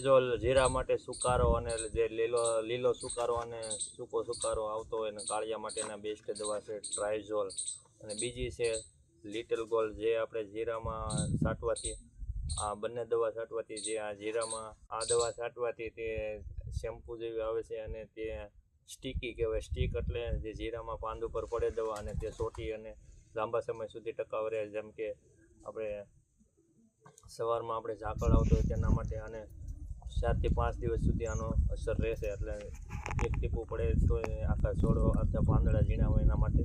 ટ્રાઇઝોલ જીરા માટે સુકારો અને જે લીલો સુકારો અને સૂકો સુકારો આવતો હોય ને કાળિયા માટેના બેસ્ટ દવા છે ટ્રાઇઝોલ. અને બીજી છે લિટલ ગોલ્ડ, જે આપણે જીરામાં છાંટવાથી આ બંને દવા છાંટવાથી જે આ જીરામાં આ દવા છાંટવાથી તે શેમ્પૂ જેવી આવે છે અને તે સ્ટીકી કહેવાય. સ્ટીક એટલે જે જીરામાં પાંદ ઉપર પડે દવા અને તે સોટી અને લાંબા સમય સુધી ટકાવ રહે. જેમ કે આપણે સવારમાં આપણે ઝાકળ આવતો હોય તેના માટે અને 4 થી 5 દિવસ સુધી આનો અસર રહેશે. એટલે એક ટીપું પડે તો આખા છોડો આખા પાંદડા ઝીણા હોય એના માટે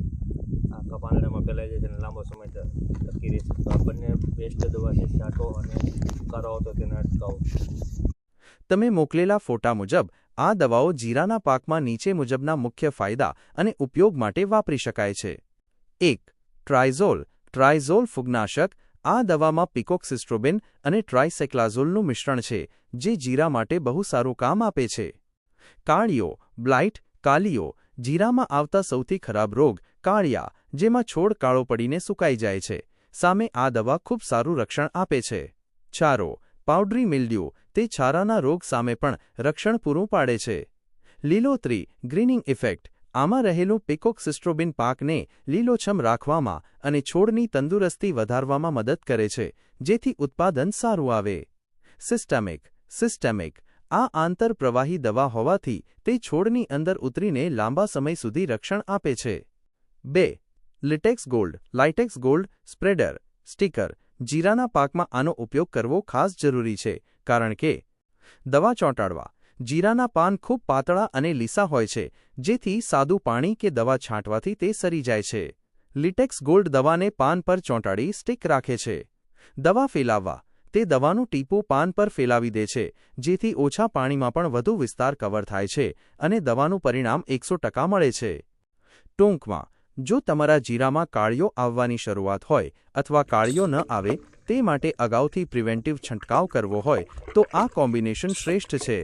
આખા પાંદડામાં ફેલાઈ જાય છે અને લાંબો સમય ટકી રહેશે. તો આ બંને બેસ્ટ દવા છે, છાંટો અને સુકારો આવતો તેને અટકાવો. તમે મોકલેલા ફોટા મુજબ આ દવાઓ જીરાના પાકમાં નીચે મુજબના મુખ્ય ફાયદા અને ઉપયોગ માટે વાપરી શકાય છે. 1. ટ્રાઇઝોલ. ટ્રાઇઝોલ ફૂગનાશક. આ દવામાં પિકોક્સિસ્ટ્રોબિન અને ટ્રાઇસાઇક્લાઝોલનું મિશ્રણ છે, જે જીરા માટે બહુ સારું કામ આપે છે. કાળિયો. બ્લાઇટ. કાલિયો. જીરામાં આવતા સૌથી ખરાબ રોગ કાળિયા, જેમાં છોડ કાળો પડીને સુકાઈ જાય છે, સામે આ દવા ખૂબ સારું રક્ષણ આપે છે. છારો. પાવડરી મિલ્ડ્યુ. તે છારાના રોગ સામે પણ રક્ષણ પૂરું પાડે છે. લીલોતરી. Greening effect. આમાં રહેલું પિકોક્સિસ્ટ્રોબિન પાકને લીલોછમ રાખવામાં અને છોડની તંદુરસ્તી વધારવામાં મદદ કરે છે, જેથી ઉત્પાદન સારું આવે. સિસ્ટેમિક. સિસ્ટેમિક. આ આંતરપ્રવાહી દવા હોવાથી તે છોડની અંદર ઉતરીને લાંબા સમય સુધી રક્ષણ આપે છે. 2. Litex gold. Litex gold spreader. Sticker. જીરાના પાકમાં આનો ઉપયોગ કરવો ખાસ જરૂરી છે, કારણ કે દવા ચોંટાડવા. જીરાના પાન ખૂબ પાતળા અને લીસા હોય છે, જેથી સાદું પાણી કે દવા છાંટવાથી તે સરી જાય છે. લિટેક્સ ગોલ્ડ દવાને પાન પર ચોંટાડી સ્ટિક રાખે છે. દવા ફેલાવવા. તે દવાનું ટીપું પાન પર ફેલાવી દે છે, જેથી ઓછા પાણીમાં પણ વધુ વિસ્તાર કવર થાય છે અને દવાનું પરિણામ 100% મળે છે. ટૂંકમાં, જો તમારા જીરામાં કાળિયો આવવાની શરૂઆત હોય અથવા કાળિયો ન આવે તે માટે અગાઉથી પ્રિવેન્ટિવ છંટકાવ કરવો હોય તો આ કોમ્બિનેશન શ્રેષ્ઠ છે.